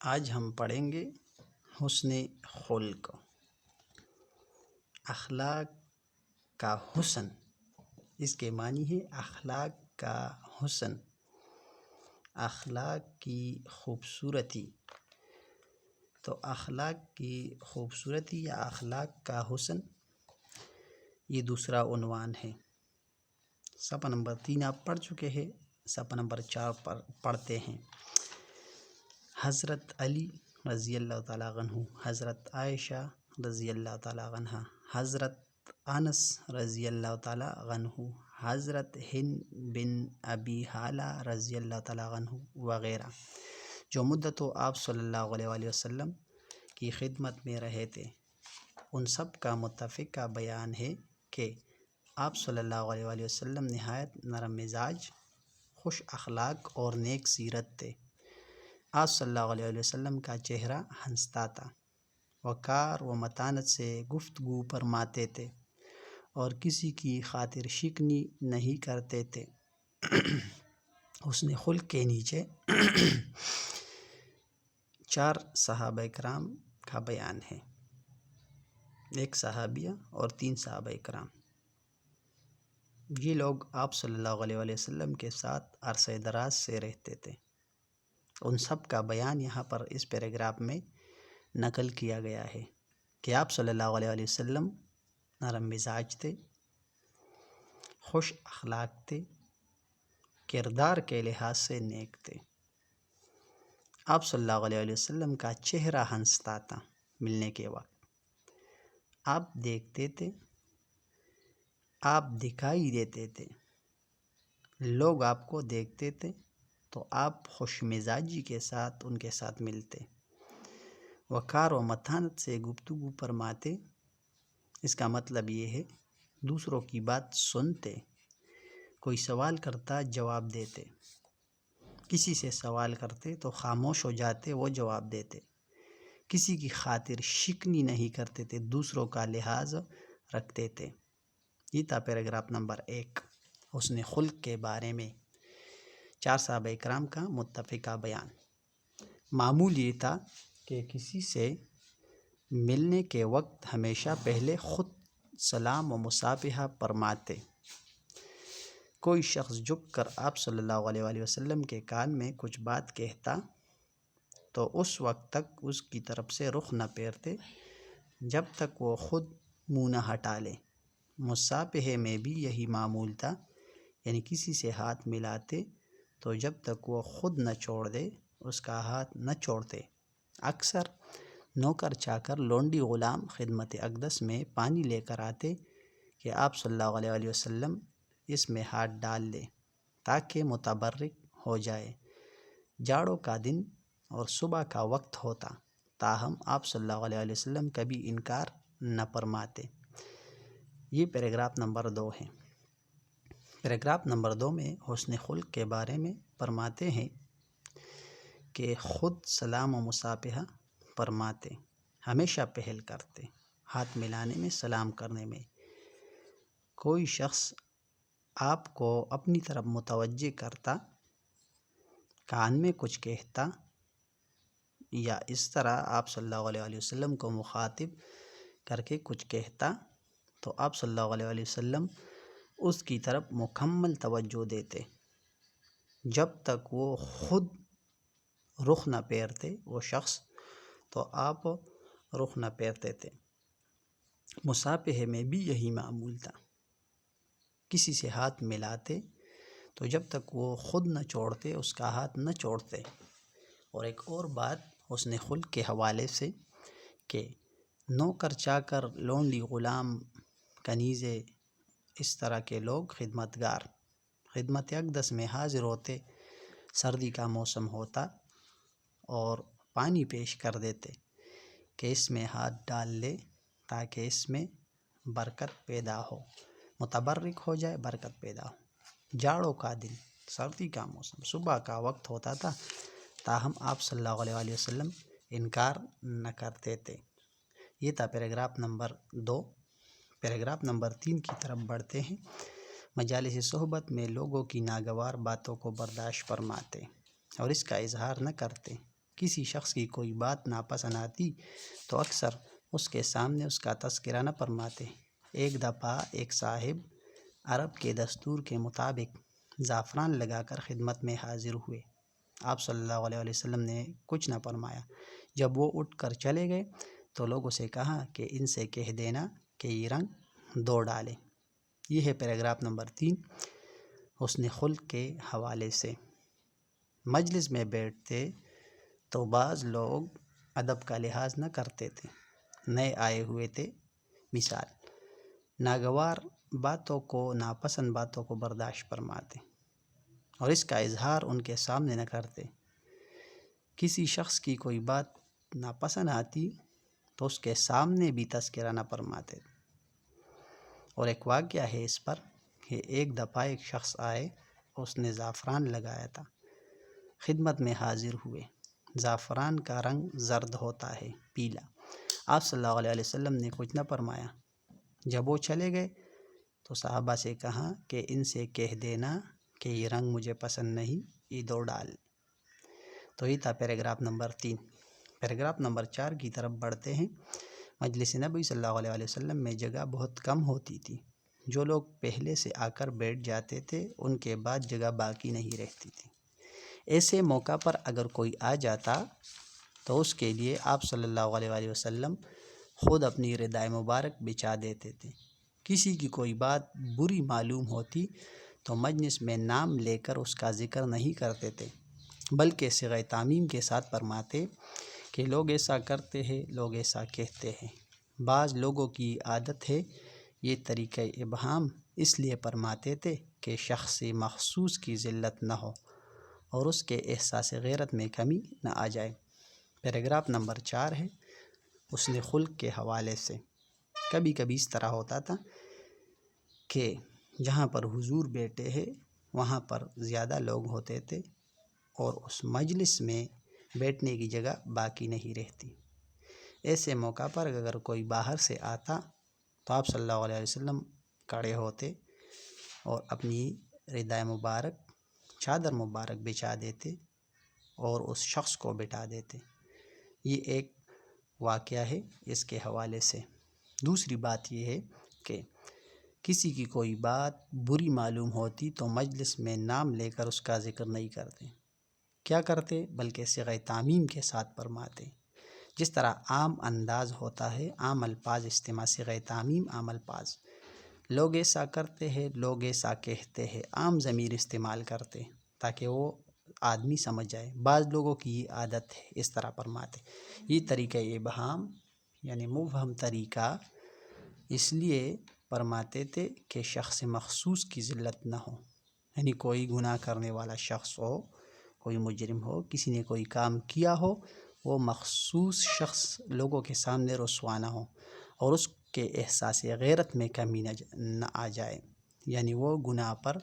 آج ہم پڑھیں گے حسن خلق۔ اخلاق کا حسن، اس کے معنی ہے اخلاق کا حسن، اخلاق کی خوبصورتی۔ تو اخلاق کی خوبصورتی یا اخلاق کا حسن، یہ دوسرا عنوان ہے۔ صفحہ نمبر 3 آپ پڑھ چکے ہیں، صفحہ نمبر 4 پر پڑھتے ہیں۔ حضرت علی رضی اللہ تعالیٰ عنہ، حضرت عائشہ رضی اللہ تعالیٰ عنہ، حضرت انس رضی اللہ تعالیٰ عنہ، حضرت ہند بن ابی حالہ رضی اللہ تعالیٰ عنہ وغیرہ، جو مدتوں آپ صلی اللہ علیہ وآلہ وسلم کی خدمت میں رہے تھے، ان سب کا متفقہ بیان ہے کہ آپ صلی اللہ علیہ وآلہ وسلم نہایت نرم مزاج، خوش اخلاق اور نیک سیرت تھے۔ آپ صلی اللہ علیہ وآلہ وسلم کا چہرہ ہنستا تھا، وقار و متانت سے گفتگو فرماتے تھے اور کسی کی خاطر شکنی نہیں کرتے تھے۔ حسن خلق کے نیچے 4 صحابہ کرام کا بیان ہے، 1 صحابیہ اور 3 صحابہ کرام۔ یہ لوگ آپ صلی اللہ علیہ وآلہ وسلم کے ساتھ عرصہ دراز سے رہتے تھے۔ ان سب کا بیان یہاں پر اس پیراگراف میں نقل کیا گیا ہے کہ آپ صلی اللہ علیہ وآلہ وسلم نرم مزاج تھے، خوش اخلاق تھے، کردار کے لحاظ سے نیک تھے۔ آپ صلی اللہ علیہ وآلہ وسلم کا چہرہ ہنستا تھا، ملنے کے وقت آپ دیکھتے تھے، آپ دکھائی دیتے تھے، لوگ آپ کو دیکھتے تھے تو آپ خوش مزاجی کے ساتھ ان کے ساتھ ملتے، وقار و متانت سے گفتگو فرماتے۔ اس کا مطلب یہ ہے دوسروں کی بات سنتے، کوئی سوال کرتا جواب دیتے، کسی سے سوال کرتے تو خاموش ہو جاتے، وہ جواب دیتے، کسی کی خاطر شکنی نہیں کرتے تھے، دوسروں کا لحاظ رکھتے تھے۔ یہ تھا پیراگراف نمبر 1 حسن خلق کے بارے میں 4 صحابہ کرام کا متفقہ بیان۔ معمول یہ تھا کہ کسی سے ملنے کے وقت ہمیشہ پہلے خود سلام و مصافحہ فرماتے۔ کوئی شخص جھک کر آپ صلی اللہ علیہ وآلہ وسلم کے کان میں کچھ بات کہتا تو اس وقت تک اس کی طرف سے رخ نہ پھیرتے جب تک وہ خود منہ نہ ہٹا لے۔ مصافحے میں بھی یہی معمول تھا، یعنی کسی سے ہاتھ ملاتے تو جب تک وہ خود نہ چھوڑ دے اس کا ہاتھ نہ چھوڑتے۔ اکثر نوکر چاکر، لونڈی، غلام خدمت اقدس میں پانی لے کر آتے کہ آپ صلی اللہ علیہ وآلہ وسلم اس میں ہاتھ ڈال لیں تاکہ متبرک ہو جائے۔ جاڑوں کا دن اور صبح کا وقت ہوتا، تاہم آپ صلی اللہ علیہ وآلہ وسلم کبھی انکار نہ فرماتے۔ یہ پیراگراف نمبر 2 ہے۔ پیراگراف نمبر 2 میں حسن خلق کے بارے میں فرماتے ہیں کہ خود سلام و مصافحہ فرماتے، ہمیشہ پہل کرتے، ہاتھ ملانے میں، سلام کرنے میں۔ کوئی شخص آپ کو اپنی طرف متوجہ کرتا، کان میں کچھ کہتا یا اس طرح آپ صلی اللہ علیہ وآلہ وسلم کو مخاطب کر کے کچھ کہتا تو آپ صلی اللہ علیہ وآلہ وسلم اس کی طرف مکمل توجہ دیتے جب تک وہ خود رخ نہ پھیرتے وہ شخص، تو آپ رخ نہ پھیرتے تھے۔ مصافحے میں بھی یہی معمول تھا، کسی سے ہاتھ ملاتے تو جب تک وہ خود نہ چھوڑتے اس کا ہاتھ نہ چھوڑتے۔ اور ایک اور بات حسن خلق کے حوالے سے کہ نوکر چاکر، لونڈی، غلام، کنیزے، اس طرح کے لوگ خدمتگار خدمت اقدس میں حاضر ہوتے، سردی کا موسم ہوتا اور پانی پیش کر دیتے کہ اس میں ہاتھ ڈال لے تاکہ اس میں برکت پیدا ہو، متبرک ہو جائے، برکت پیدا ہو۔ جاڑوں کا دن، سردی کا موسم، صبح کا وقت ہوتا تھا، تاہم آپ صلی اللہ علیہ وآلہ وسلم انکار نہ کرتے تھے۔ یہ تھا پیراگراف نمبر 2۔ پیراگراف نمبر 3 کی طرف بڑھتے ہیں۔ مجالس صحبت میں لوگوں کی ناگوار باتوں کو برداشت فرماتے اور اس کا اظہار نہ کرتے۔ کسی شخص کی کوئی بات ناپسند آتی تو اکثر اس کے سامنے اس کا تذکرہ نہ فرماتے۔ ایک دفعہ ایک صاحب عرب کے دستور کے مطابق زعفران لگا کر خدمت میں حاضر ہوئے۔ آپ صلی اللہ علیہ وسلم نے کچھ نہ فرمایا۔ جب وہ اٹھ کر چلے گئے تو لوگوں سے کہا کہ ان سے کہہ دینا کہ یہ رنگ دھو ڈالے۔ یہ ہے پیراگراف نمبر 3 حسن خلق کے حوالے سے۔ مجلس میں بیٹھتے تو بعض لوگ ادب کا لحاظ نہ کرتے تھے، نئے آئے ہوئے تھے، مثال ناگوار باتوں کو، ناپسند باتوں کو برداشت فرماتے اور اس کا اظہار ان کے سامنے نہ کرتے۔ کسی شخص کی کوئی بات ناپسند آتی تو اس کے سامنے بھی تذکرہ نہ فرماتے۔ اور ایک واقعہ ہے اس پر کہ ایک دفعہ ایک شخص آئے، اس نے زعفران لگایا تھا، خدمت میں حاضر ہوئے۔ زعفران کا رنگ زرد ہوتا ہے، پیلا۔ آپ صلی اللہ علیہ وسلم نے کچھ نہ فرمایا۔ جب وہ چلے گئے تو صحابہ سے کہا کہ ان سے کہہ دینا کہ یہ رنگ مجھے پسند نہیں، یہ دھو ڈال۔ تو یہ تھا پیراگراف نمبر 3۔ پیراگراف نمبر 4 کی طرف بڑھتے ہیں۔ مجلس نبی صلی اللہ علیہ وسلم میں جگہ بہت کم ہوتی تھی۔ جو لوگ پہلے سے آ کر بیٹھ جاتے تھے ان کے بعد جگہ باقی نہیں رہتی تھی۔ ایسے موقع پر اگر کوئی آ جاتا تو اس کے لیے آپ صلی اللہ علیہ وسلم خود اپنی ردائے مبارک بچھا دیتے تھے۔ کسی کی کوئی بات بری معلوم ہوتی تو مجلس میں نام لے کر اس کا ذکر نہیں کرتے تھے، بلکہ صیغہ تعمیم کے ساتھ فرماتے کہ لوگ ایسا کرتے ہیں، لوگ ایسا کہتے ہیں۔ بعض لوگوں کی عادت ہے یہ طریقہ ابہام اس لیے فرماتے تھے کہ شخص مخصوص کی ذلت نہ ہو اور اس کے احساس غیرت میں کمی نہ آ جائے۔ پیراگراف نمبر 4 ہے حسن خلق کے حوالے سے۔ کبھی کبھی اس طرح ہوتا تھا کہ جہاں پر حضور بیٹھے ہیں وہاں پر زیادہ لوگ ہوتے تھے اور اس مجلس میں بیٹھنے کی جگہ باقی نہیں رہتی۔ ایسے موقع پر اگر کوئی باہر سے آتا تو آپ صلی اللہ علیہ وسلم کھڑے ہوتے اور اپنی ردائے مبارک، چادر مبارک بچھا دیتے اور اس شخص کو بٹھا دیتے۔ یہ ایک واقعہ ہے اس کے حوالے سے۔ دوسری بات یہ ہے کہ کسی کی کوئی بات بری معلوم ہوتی تو مجلس میں نام لے کر اس کا ذکر نہیں کرتے۔ کیا کرتے؟ بلکہ صیغہ تعمیم کے ساتھ فرماتے۔ جس طرح عام انداز ہوتا ہے، عام الفاظ استعمال، صیغہ تعمیم عام الفاظ، لوگ ایسا کرتے ہیں، لوگ ایسا کہتے ہیں، عام ضمیر استعمال کرتے تاکہ وہ آدمی سمجھ جائے۔ بعض لوگوں کی یہ عادت ہے، اس طرح فرماتے۔ یہ طریقہ ابہام یعنی مبہم طریقہ اس لیے فرماتے تھے کہ شخص مخصوص کی ذلت نہ ہو، یعنی کوئی گناہ کرنے والا شخص ہو، کوئی مجرم ہو، کسی نے کوئی کام کیا ہو، وہ مخصوص شخص لوگوں کے سامنے رسوا نہ ہو اور اس کے احساس غیرت میں کمی نہ آ جائے، یعنی وہ گناہ پر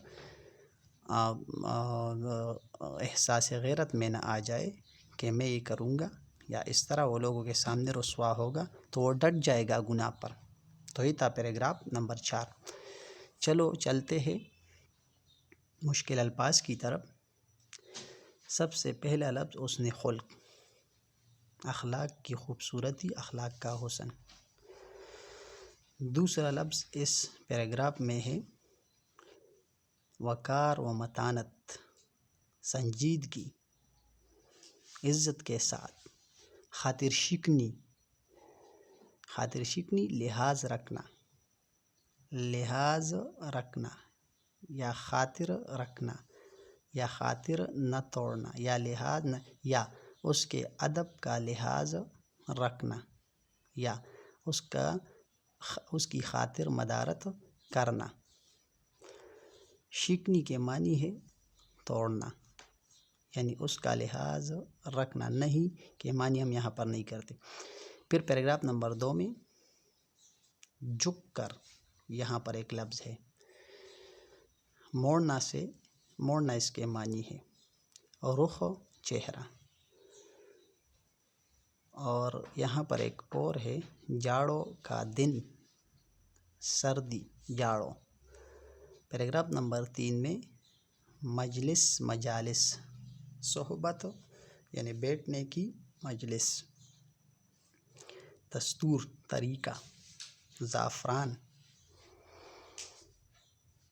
احساس غیرت میں نہ آ جائے کہ میں یہ کروں گا، یا اس طرح وہ لوگوں کے سامنے رسوا ہوگا تو وہ ڈٹ جائے گا گناہ پر۔ تو یہ تھا پیراگراف نمبر 4۔ چلو چلتے ہیں مشکل الفاظ کی طرف۔ سب سے پہلا لفظ حسن خلق، اخلاق کی خوبصورتی، اخلاق کا حسن۔ دوسرا لفظ اس پیراگراف میں ہے وقار و متانت، سنجیدگی، عزت کے ساتھ۔ خاطر شکنی، خاطر شکنی لحاظ رکھنا، لحاظ رکھنا یا خاطر رکھنا یا خاطر نہ توڑنا یا لحاظ نہ، یا اس کے ادب کا لحاظ رکھنا یا اس کی خاطر مدارت کرنا۔ شکنی کے معنی ہے توڑنا، یعنی اس کا لحاظ رکھنا نہیں، کہ معنی ہم یہاں پر نہیں کرتے۔ پھر پیراگراف نمبر 2 میں جھک کر، یہاں پر ایک لفظ ہے موڑنا، سے موڑنا اس کے معنی ہے رخ، چہرہ۔ اور یہاں پر ایک اور ہے جاڑوں کا دن، سردی، جاڑوں۔ پیراگراف نمبر 3 میں مجلس، مجالس، صحبت یعنی بیٹھنے کی مجلس. دستور طریقہ. زعفران.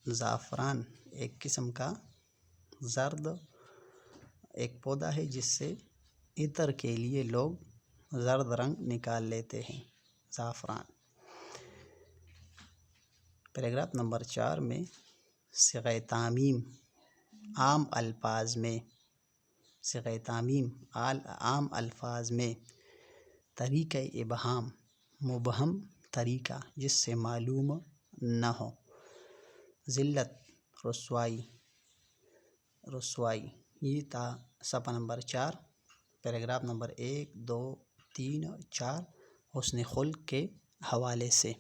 زعفران ایک قسم کا زرد ایک پودا ہے جس سے عطر کے لیے لوگ زرد رنگ نکال لیتے ہیں. زعفران. پیراگراف نمبر 4 میں صیغہ تعمیم عام الفاظ میں. صیغہ تعمیم عام الفاظ میں. طریقہ ابہام مبہم طریقہ جس سے معلوم نہ ہو. ذلت رسوائی. رسوائی. یہ تھا صفحہ نمبر 4 پیراگراف نمبر 1 2 3 4 حسن خلق کے حوالے سے.